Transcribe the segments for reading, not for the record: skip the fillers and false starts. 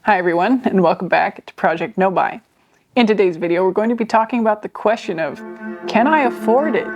Hi everyone, and welcome back to Project No Buy. In today's video, we're going to be talking about the question of, can I afford it?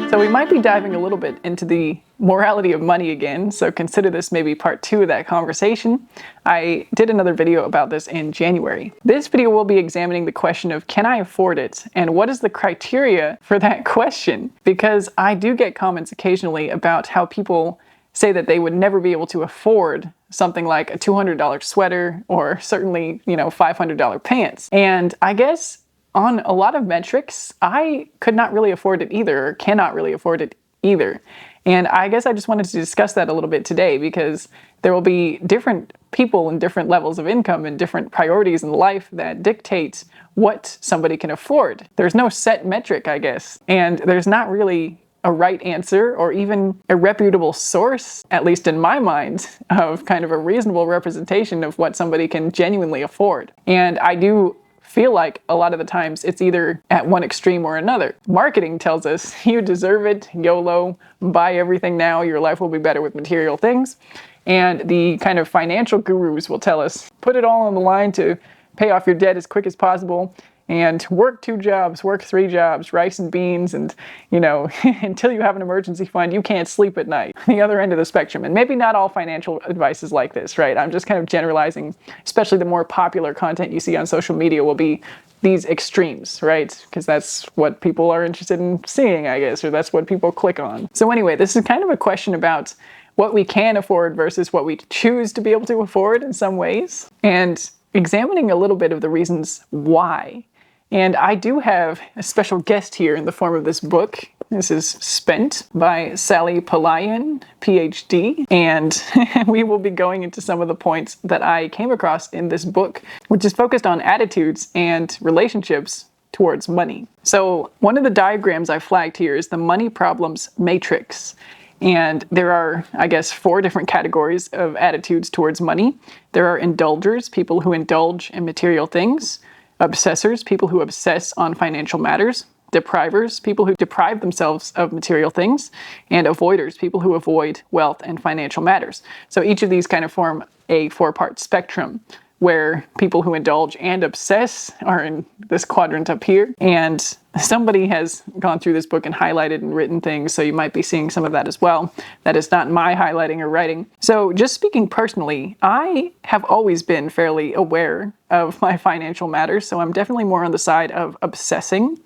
So we might be diving a little bit into the morality of money again, so consider this maybe part 2 of that conversation. I did another video about this in January. This video will be examining the question of, can I afford it? And what is the criteria for that question? Because I do get comments occasionally about how people say that they would never be able to afford something like a $200 sweater or certainly, $500 pants. And I guess on a lot of metrics, I could not really afford it either, or cannot really afford it either. And I guess I just wanted to discuss that a little bit today because there will be different people and different levels of income and different priorities in life that dictate what somebody can afford. There's no set metric, I guess, and there's not really a right answer or even a reputable source, at least in my mind, of kind of a reasonable representation of what somebody can genuinely afford. And I do feel like a lot of the times it's either at one extreme or another. Marketing tells us you deserve it, YOLO, buy everything now, your life will be better with material things. And the kind of financial gurus will tell us, put it all on the line to pay off your debt as quick as possible and work 2 jobs, work 3 jobs, rice and beans, and, until you have an emergency fund, you can't sleep at night. The other end of the spectrum. And maybe not all financial advice is like this, right? I'm just kind of generalizing, especially the more popular content you see on social media will be these extremes, right? Because that's what people are interested in seeing, I guess, or that's what people click on. So anyway, this is kind of a question about what we can afford versus what we choose to be able to afford in some ways, and examining a little bit of the reasons why. And I do have a special guest here in the form of this book. This is Spent by Sally Palaian, Ph.D. And we will be going into some of the points that I came across in this book, which is focused on attitudes and relationships towards money. So one of the diagrams I flagged here is the money problems matrix. And there are, I guess, 4 different categories of attitudes towards money. There are indulgers, people who indulge in material things. Obsessors, people who obsess on financial matters. Deprivers, people who deprive themselves of material things. And avoiders, people who avoid wealth and financial matters. So each of these kind of form a 4-part spectrum, where people who indulge and obsess are in this quadrant up here. And somebody has gone through this book and highlighted and written things, so you might be seeing some of that as well. That is not my highlighting or writing. So just speaking personally, I have always been fairly aware of my financial matters, so I'm definitely more on the side of obsessing,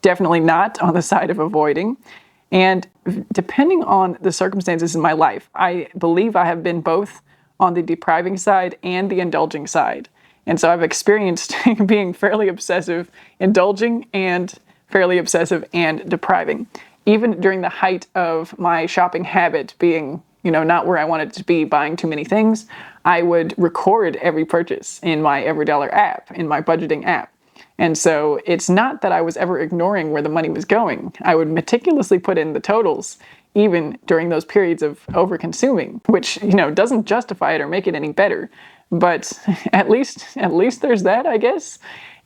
definitely not on the side of avoiding. And depending on the circumstances in my life, I believe I have been both on the depriving side and the indulging side. And so I've experienced being fairly obsessive, indulging, and fairly obsessive and depriving. Even during the height of my shopping habit being, not where I wanted to be, buying too many things, I would record every purchase in my EveryDollar app, in my budgeting app. And so it's not that I was ever ignoring where the money was going. I would meticulously put in the totals, even during those periods of over-consuming, which, doesn't justify it or make it any better. But at least there's that, I guess.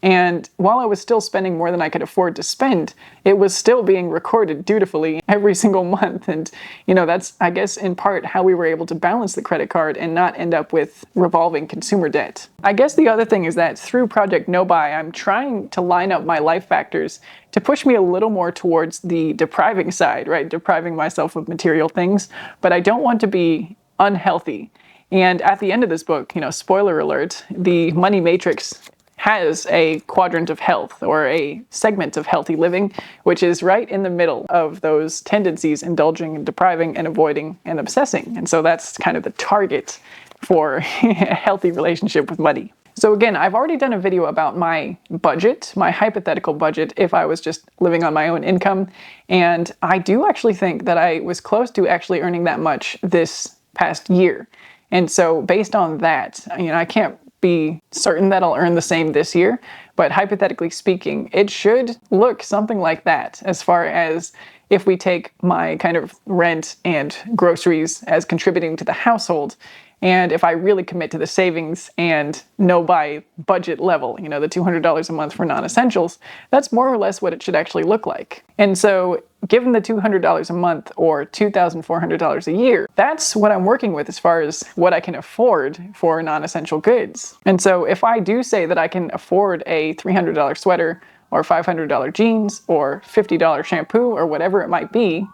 And while I was still spending more than I could afford to spend, it was still being recorded dutifully every single month. And, that's, I guess, in part how we were able to balance the credit card and not end up with revolving consumer debt. I guess the other thing is that through Project No Buy, I'm trying to line up my life factors to push me a little more towards the depriving side, right? Depriving myself of material things. But I don't want to be unhealthy. And at the end of this book, spoiler alert, the money matrix has a quadrant of health, or a segment of healthy living, which is right in the middle of those tendencies, indulging and depriving and avoiding and obsessing. And so that's kind of the target for a healthy relationship with money. So again, I've already done a video about my budget, my hypothetical budget, if I was just living on my own income. And I do actually think that I was close to actually earning that much this past year. And so based on that, I can't be certain that I'll earn the same this year, but hypothetically speaking, it should look something like that as far as if we take my kind of rent and groceries as contributing to the household. And if I really commit to the savings and know by budget level, the $200 a month for non-essentials, that's more or less what it should actually look like. And so given the $200 a month or $2,400 a year, that's what I'm working with as far as what I can afford for non-essential goods. And so if I do say that I can afford a $300 sweater or $500 jeans or $50 shampoo or whatever it might be,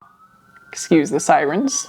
excuse the sirens,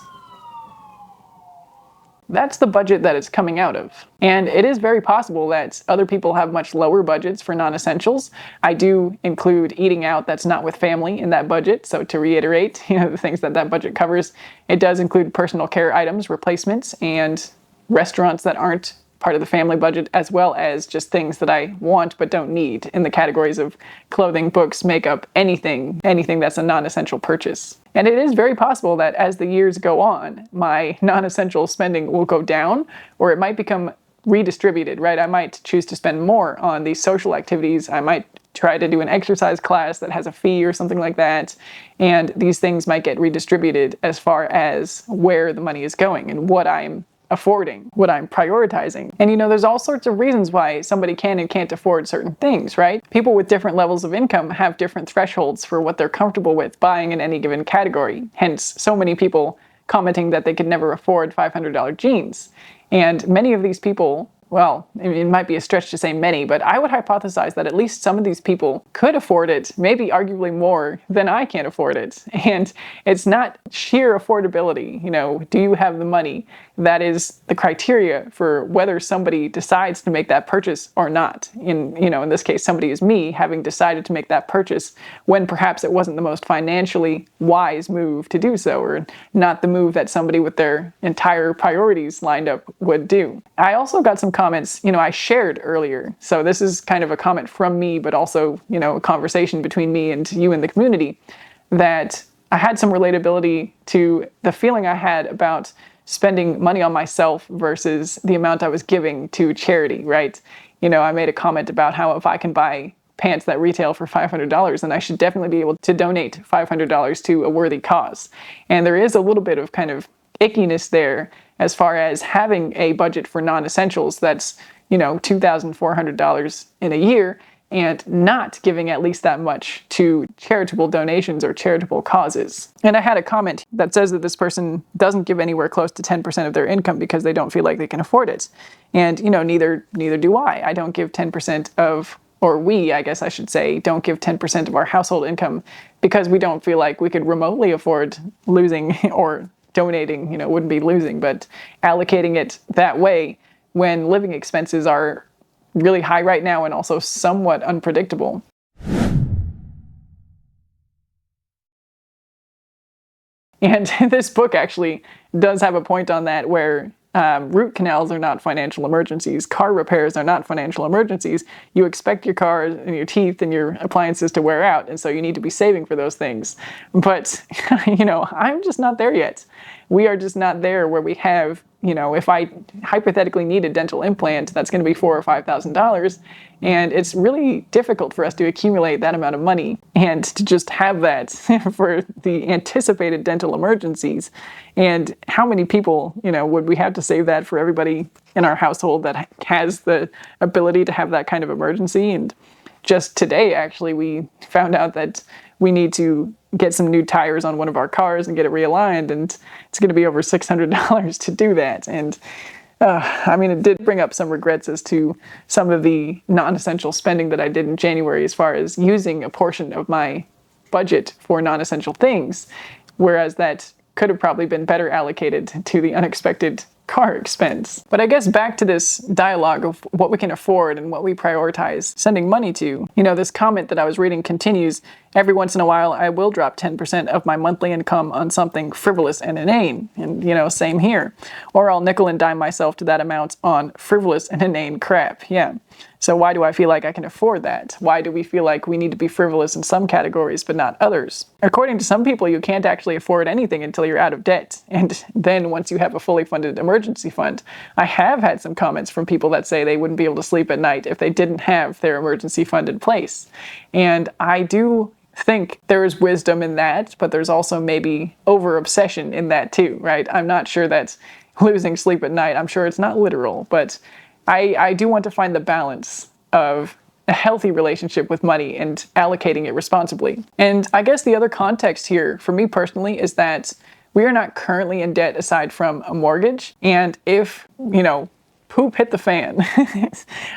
that's the budget that it's coming out of. And it is very possible that other people have much lower budgets for non-essentials. I do include eating out that's not with family in that budget. So to reiterate, the things that that budget covers, it does include personal care items, replacements, and restaurants that aren't part of the family budget, as well as just things that I want but don't need in the categories of clothing, books, makeup, anything that's a non-essential purchase. And it is very possible that as the years go on, my non-essential spending will go down, or it might become redistributed, right? I might choose to spend more on these social activities. I might try to do an exercise class that has a fee or something like that. And these things might get redistributed as far as where the money is going and what I'm affording, what I'm prioritizing. And there's all sorts of reasons why somebody can and can't afford certain things, right? People with different levels of income have different thresholds for what they're comfortable with buying in any given category. Hence, so many people commenting that they could never afford $500 jeans. And many of these people, well, it might be a stretch to say many, but I would hypothesize that at least some of these people could afford it, maybe arguably more than I can afford it. And it's not sheer affordability, do you have the money? That is the criteria for whether somebody decides to make that purchase or not. In this case, somebody is me having decided to make that purchase when perhaps it wasn't the most financially wise move to do so, or not the move that somebody with their entire priorities lined up would do. I also got some comments, I shared earlier. So this is kind of a comment from me, but also, a conversation between me and you in the community, that I had some relatability to the feeling I had about spending money on myself versus the amount I was giving to charity, right? I made a comment about how if I can buy pants that retail for $500, then I should definitely be able to donate $500 to a worthy cause. And there is a little bit of kind of ickiness there as far as having a budget for non-essentials that's, $2,400 in a year, and not giving at least that much to charitable donations or charitable causes. And I had a comment that says that this person doesn't give anywhere close to 10% of their income because they don't feel like they can afford it. And, neither do I. I don't give 10% of, or we, I guess I should say, don't give 10% of our household income because we don't feel like we could remotely afford losing or donating, wouldn't be losing, but allocating it that way when living expenses are really high right now and also somewhat unpredictable. And this book actually does have a point on that where root canals are not financial emergencies. Car repairs are not financial emergencies. You expect your car and your teeth and your appliances to wear out, and so you need to be saving for those things. But, I'm just not there yet. We are just not there where we have, if I hypothetically need a dental implant, that's going to be $4,000 or $5,000. And it's really difficult for us to accumulate that amount of money and to just have that for the anticipated dental emergencies. And how many people, would we have to save that for everybody in our household that has the ability to have that kind of emergency? And just today, actually, we found out that we need to get some new tires on one of our cars and get it realigned, and it's going to be over $600 to do that. And it did bring up some regrets as to some of the non-essential spending that I did in January as far as using a portion of my budget for non-essential things, whereas that could have probably been better allocated to the unexpected car expense. But I guess back to this dialogue of what we can afford and what we prioritize sending money to. This comment that I was reading continues, every once in a while I will drop 10% of my monthly income on something frivolous and inane. And, same here. Or I'll nickel and dime myself to that amount on frivolous and inane crap. Yeah. So why do I feel like I can afford that? Why do we feel like we need to be frivolous in some categories but not others? According to some people, you can't actually afford anything until you're out of debt. And then once you have a fully funded emergency fund, I have had some comments from people that say they wouldn't be able to sleep at night if they didn't have their emergency fund in place. And I do think there is wisdom in that, but there's also maybe over-obsession in that too, right? I'm not sure that's losing sleep at night. I'm sure it's not literal, but I do want to find the balance of a healthy relationship with money and allocating it responsibly. And I guess the other context here for me personally is that we are not currently in debt aside from a mortgage. And if, poop hit the fan,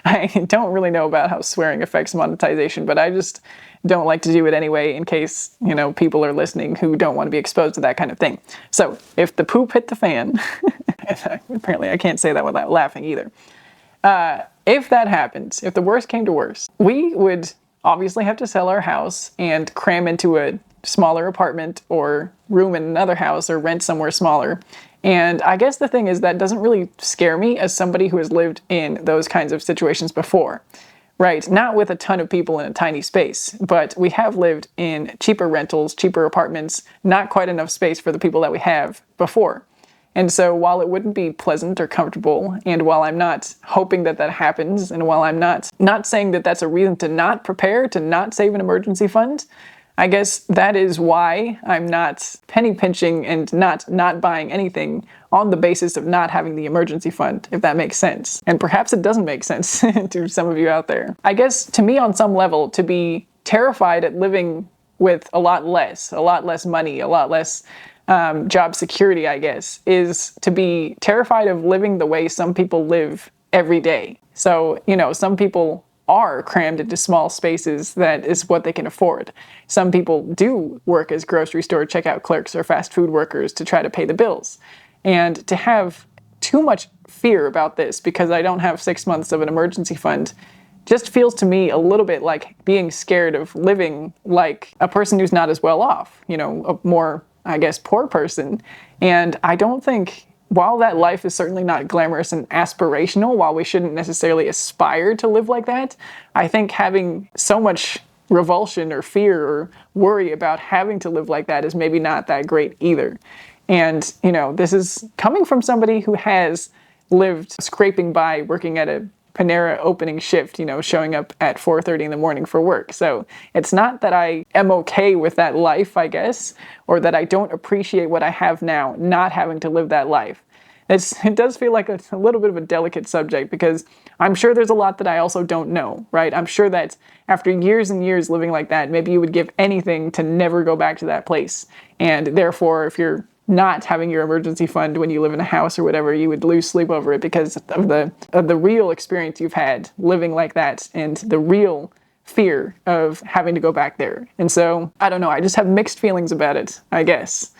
I don't really know about how swearing affects monetization, but I just don't like to do it anyway in case, people are listening who don't want to be exposed to that kind of thing. So if the poop hit the fan, apparently I can't say that without laughing either. If that happens, if the worst came to worst, we would obviously have to sell our house and cram into a smaller apartment or room in another house or rent somewhere smaller. And I guess the thing is that doesn't really scare me as somebody who has lived in those kinds of situations before, right? Not with a ton of people in a tiny space, but we have lived in cheaper rentals, cheaper apartments, not quite enough space for the people that we have before. And so while it wouldn't be pleasant or comfortable, and while I'm not hoping that that happens, and while I'm not saying that that's a reason to not prepare, to not save an emergency fund, I guess that is why I'm not penny pinching and not buying anything on the basis of not having the emergency fund, if that makes sense. And perhaps it doesn't make sense to some of you out there. I guess to me on some level, to be terrified at living with a lot less money, a lot less job security, I guess, is to be terrified of living the way some people live every day. So, some people are crammed into small spaces that is what they can afford. Some people do work as grocery store checkout clerks or fast food workers to try to pay the bills. And to have too much fear about this because I don't have 6 months of an emergency fund just feels to me a little bit like being scared of living like a person who's not as well off, a more, I guess, poor person. And I don't think, while that life is certainly not glamorous and aspirational, while we shouldn't necessarily aspire to live like that, I think having so much revulsion or fear or worry about having to live like that is maybe not that great either. And, this is coming from somebody who has lived scraping by working at a Panera opening shift, showing up at 4:30 in the morning for work. So it's not that I am okay with that life, I guess, or that I don't appreciate what I have now, not having to live that life. It does feel like a little bit of a delicate subject because I'm sure there's a lot that I also don't know, right? I'm sure that after years and years living like that, maybe you would give anything to never go back to that place. And therefore, if you're not having your emergency fund when you live in a house or whatever, you would lose sleep over it because of the real experience you've had living like that and the real fear of having to go back there. And so, I don't know, I just have mixed feelings about it, I guess.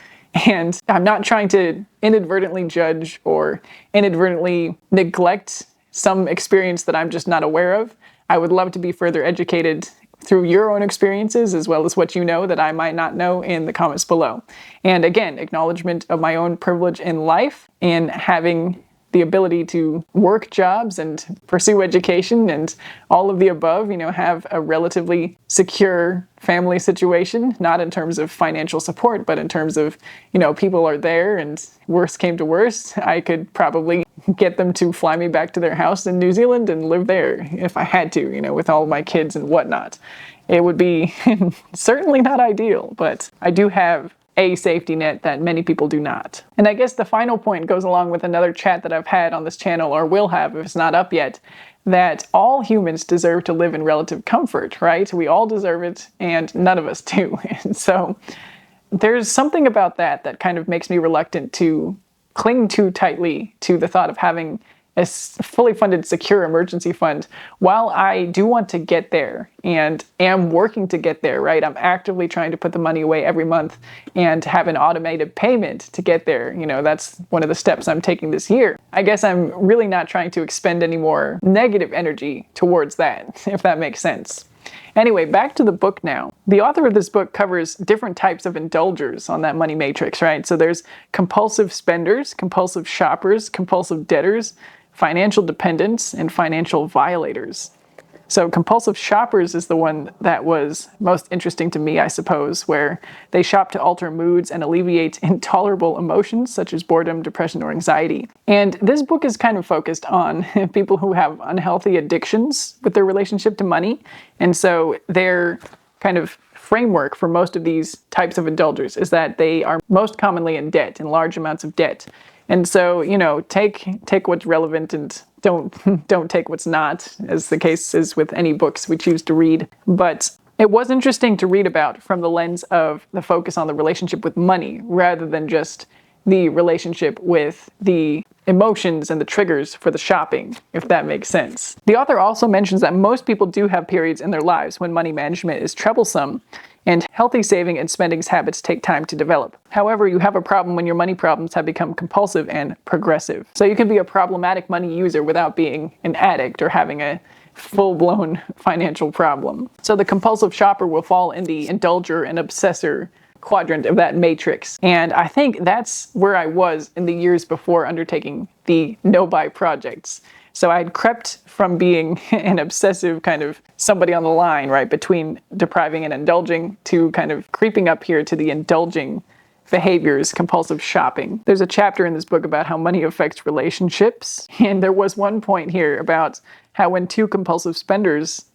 And I'm not trying to inadvertently judge or inadvertently neglect some experience that I'm just not aware of. I would love to be further educated through your own experiences as well as what you know that I might not know in the comments below. And again, acknowledgement of my own privilege in life in having the ability to work jobs and pursue education and all of the above, have a relatively secure family situation, not in terms of financial support, but in terms of, people are there and worst came to worst, I could probably get them to fly me back to their house in New Zealand and live there if I had to, with all my kids and whatnot. It would be certainly not ideal, but I do have a safety net that many people do not. And I guess the final point goes along with another chat that I've had on this channel, or will have if it's not up yet, that all humans deserve to live in relative comfort, right? We all deserve it, and none of us do. And so there's something about that kind of makes me reluctant to cling too tightly to the thought of having a fully funded, secure emergency fund. While I do want to get there and am working to get there, right? I'm actively trying to put the money away every month and have an automated payment to get there. That's one of the steps I'm taking this year. I guess I'm really not trying to expend any more negative energy towards that, if that makes sense. Anyway, back to the book now. The author of this book covers different types of indulgers on that money matrix, right? So there's compulsive spenders, compulsive shoppers, compulsive debtors, financial dependents, and financial violators. So compulsive shoppers is the one that was most interesting to me, I suppose, where they shop to alter moods and alleviate intolerable emotions such as boredom, depression, or anxiety. And this book is kind of focused on people who have unhealthy addictions with their relationship to money. And so their kind of framework for most of these types of indulgers is that they are most commonly in debt, in large amounts of debt. And so, take what's relevant and don't take what's not, as the case is with any books we choose to read. But it was interesting to read about from the lens of the focus on the relationship with money, rather than just the relationship with the emotions and the triggers for the shopping, if that makes sense. The author also mentions that most people do have periods in their lives when money management is troublesome, and healthy saving and spending habits take time to develop. However, you have a problem when your money problems have become compulsive and progressive. So you can be a problematic money user without being an addict or having a full-blown financial problem. So the compulsive shopper will fall in the indulger and obsessor quadrant of that matrix. And I think that's where I was in the years before undertaking the no-buy projects. So I had crept from being an obsessive kind of somebody on the line, right, between depriving and indulging, to kind of creeping up here to the indulging behaviors, compulsive shopping. There's a chapter in this book about how money affects relationships. And there was one point here about how when two compulsive spenders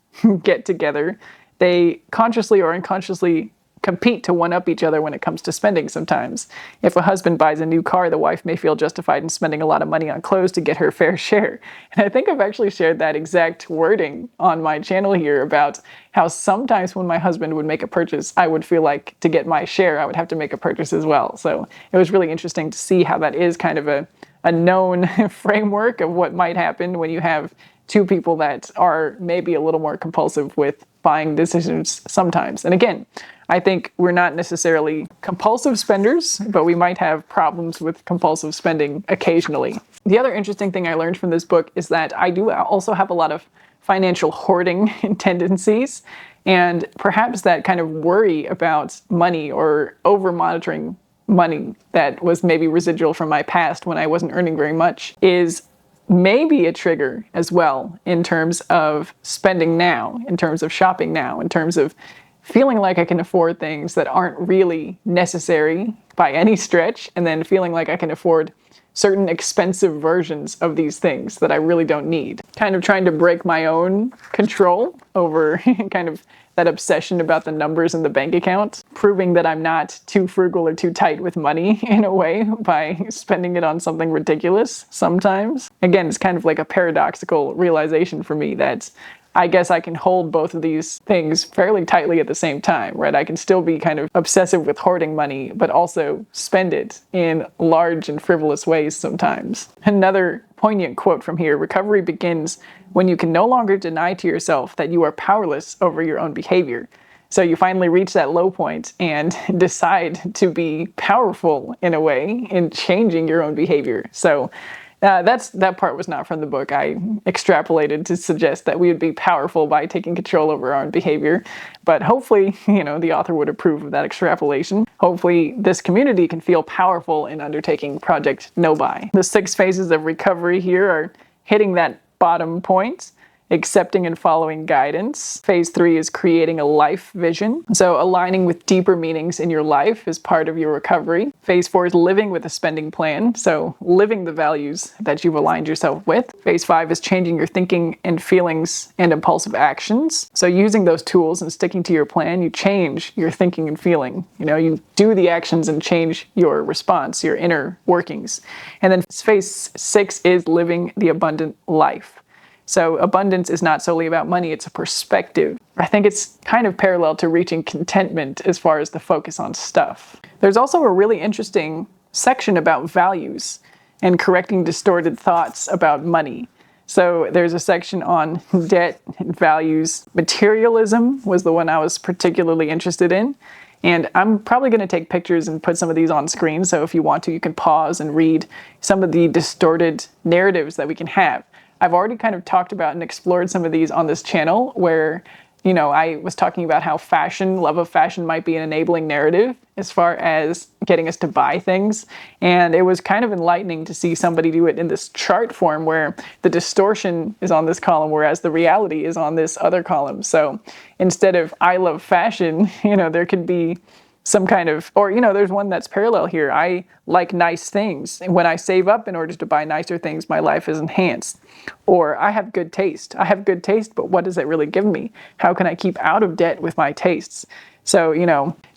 get together, they consciously or unconsciously compete to one-up each other when it comes to spending sometimes. If a husband buys a new car, the wife may feel justified in spending a lot of money on clothes to get her fair share. And I think I've actually shared that exact wording on my channel here about how sometimes when my husband would make a purchase, I would feel like to get my share, I would have to make a purchase as well. So it was really interesting to see how that is kind of a known framework of what might happen when you have two people that are maybe a little more compulsive with buying decisions sometimes. And again, I think we're not necessarily compulsive spenders, but we might have problems with compulsive spending occasionally. The other interesting thing I learned from this book is that I do also have a lot of financial hoarding tendencies, and perhaps that kind of worry about money or over-monitoring money that was maybe residual from my past when I wasn't earning very much is maybe a trigger as well in terms of spending now, in terms of shopping now, in terms of feeling like I can afford things that aren't really necessary by any stretch, and then feeling like I can afford certain expensive versions of these things that I really don't need. Kind of trying to break my own control over kind of that obsession about the numbers in the bank account, proving that I'm not too frugal or too tight with money in a way by spending it on something ridiculous sometimes. Again, it's kind of like a paradoxical realization for me that I guess I can hold both of these things fairly tightly at the same time, right? I can still be kind of obsessive with hoarding money, but also spend it in large and frivolous ways sometimes. Another poignant quote from here: recovery begins when you can no longer deny to yourself that you are powerless over your own behavior. So you finally reach that low point and decide to be powerful in a way in changing your own behavior. So that part was not from the book. I extrapolated to suggest that we would be powerful by taking control over our own behavior. But hopefully, the author would approve of that extrapolation. Hopefully, this community can feel powerful in undertaking Project No Buy. The 6 phases of recovery here are hitting that bottom point, accepting and following guidance. Phase 3 is creating a life vision. So aligning with deeper meanings in your life is part of your recovery. Phase 4 is living with a spending plan. So living the values that you've aligned yourself with. Phase 5 is changing your thinking and feelings and impulsive actions. So using those tools and sticking to your plan, you change your thinking and feeling. You do the actions and change your response, your inner workings. And then phase 6 is living the abundant life. So abundance is not solely about money, it's a perspective. I think it's kind of parallel to reaching contentment as far as the focus on stuff. There's also a really interesting section about values and correcting distorted thoughts about money. So there's a section on debt and values. Materialism was the one I was particularly interested in. And I'm probably going to take pictures and put some of these on screen. So if you want to, you can pause and read some of the distorted narratives that we can have. I've already kind of talked about and explored some of these on this channel where, I was talking about how love of fashion might be an enabling narrative as far as getting us to buy things. And it was kind of enlightening to see somebody do it in this chart form where the distortion is on this column, whereas the reality is on this other column. So instead of I love fashion, there could be some kind of, or there's one that's parallel here. I like nice things. And when I save up in order to buy nicer things, my life is enhanced. Or I have good taste. I have good taste, but what does it really give me? How can I keep out of debt with my tastes? So,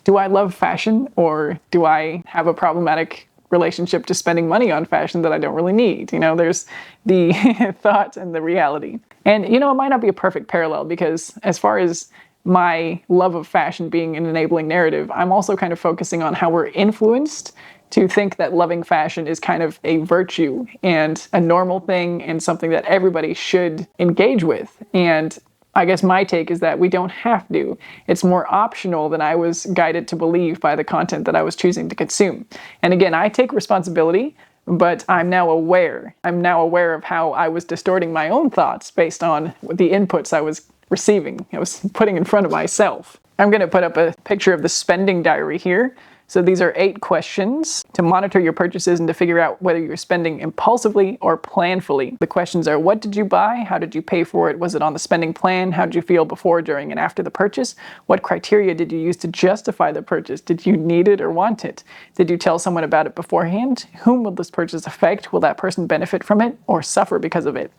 do I love fashion, or do I have a problematic relationship to spending money on fashion that I don't really need. You know, there's the thought and the reality. And, you know, it might not be a perfect parallel because as far as my love of fashion being an enabling narrative, I'm also kind of focusing on how we're influenced to think that loving fashion is kind of a virtue and a normal thing and something that everybody should engage with. And I guess my take is that we don't have to. It's more optional than I was guided to believe by the content that I was choosing to consume. And again, I take responsibility, but I'm now aware. I'm now aware of how I was distorting my own thoughts based on the inputs I was receiving. I was putting in front of myself. I'm going to put up a picture of the spending diary here. So these are 8 questions to monitor your purchases and to figure out whether you're spending impulsively or planfully. The questions are: what did you buy? How did you pay for it? Was it on the spending plan? How did you feel before, during, and after the purchase? What criteria did you use to justify the purchase? Did you need it or want it? Did you tell someone about it beforehand? Whom will this purchase affect? Will that person benefit from it or suffer because of it?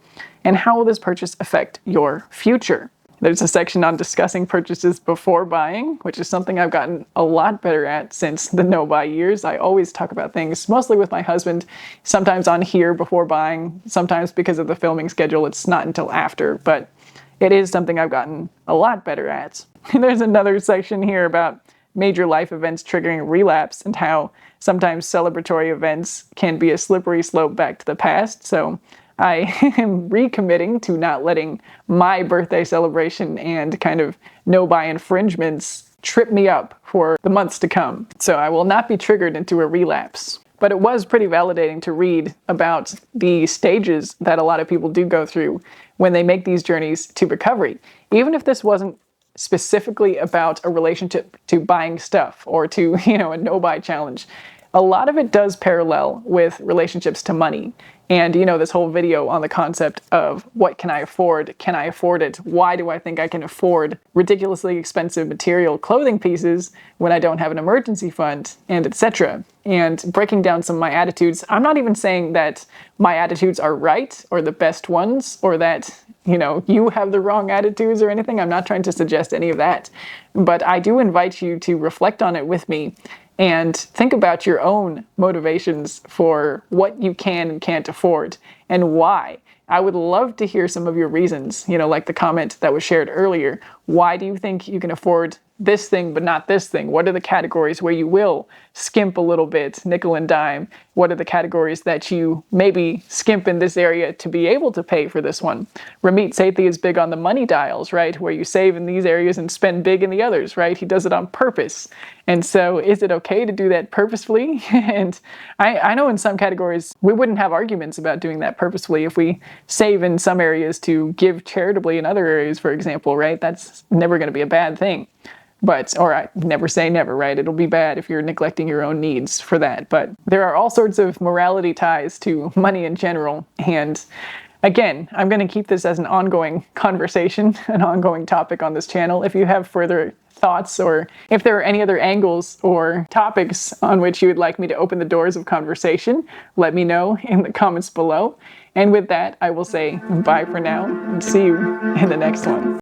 And how will this purchase affect your future? There's a section on discussing purchases before buying, which is something I've gotten a lot better at since the no-buy years. I always talk about things, mostly with my husband, sometimes on here before buying, sometimes because of the filming schedule, it's not until after, but it is something I've gotten a lot better at. And there's another section here about major life events triggering relapse and how sometimes celebratory events can be a slippery slope back to the past. So I am recommitting to not letting my birthday celebration and kind of no-buy infringements trip me up for the months to come. So I will not be triggered into a relapse. But it was pretty validating to read about the stages that a lot of people do go through when they make these journeys to recovery. Even if this wasn't specifically about a relationship to buying stuff or to, you know, a no-buy challenge, a lot of it does parallel with relationships to money. And, you know, this whole video on the concept of what can I afford? Can I afford it? Why do I think I can afford ridiculously expensive material clothing pieces when I don't have an emergency fund, and etc. And breaking down some of my attitudes. I'm not even saying that my attitudes are right or the best ones, or that, you know, you have the wrong attitudes or anything. I'm not trying to suggest any of that. But I do invite you to reflect on it with me and think about your own motivations for what you can and can't afford and why. I would love to hear some of your reasons, you know, like the comment that was shared earlier. Why do you think you can afford this thing but not this thing? What are the categories where you will skimp a little bit, nickel and dime? What are the categories that you maybe skimp in this area to be able to pay for this one? Ramit Sethi is big on the money dials, right? Where you save in these areas and spend big in the others, right? He does it on purpose. And so is it okay to do that purposefully? And I know in some categories we wouldn't have arguments about doing that purposefully if we save in some areas to give charitably in other areas, for example, right? That's never going to be a bad thing. But, or I never say never, right? It'll be bad if you're neglecting your own needs for that. But there are all sorts of morality ties to money in general. And again, I'm going to keep this as an ongoing conversation, an ongoing topic on this channel. If you have further thoughts, or if there are any other angles or topics on which you would like me to open the doors of conversation, let me know in the comments below. And with that, I will say bye for now and see you in the next one.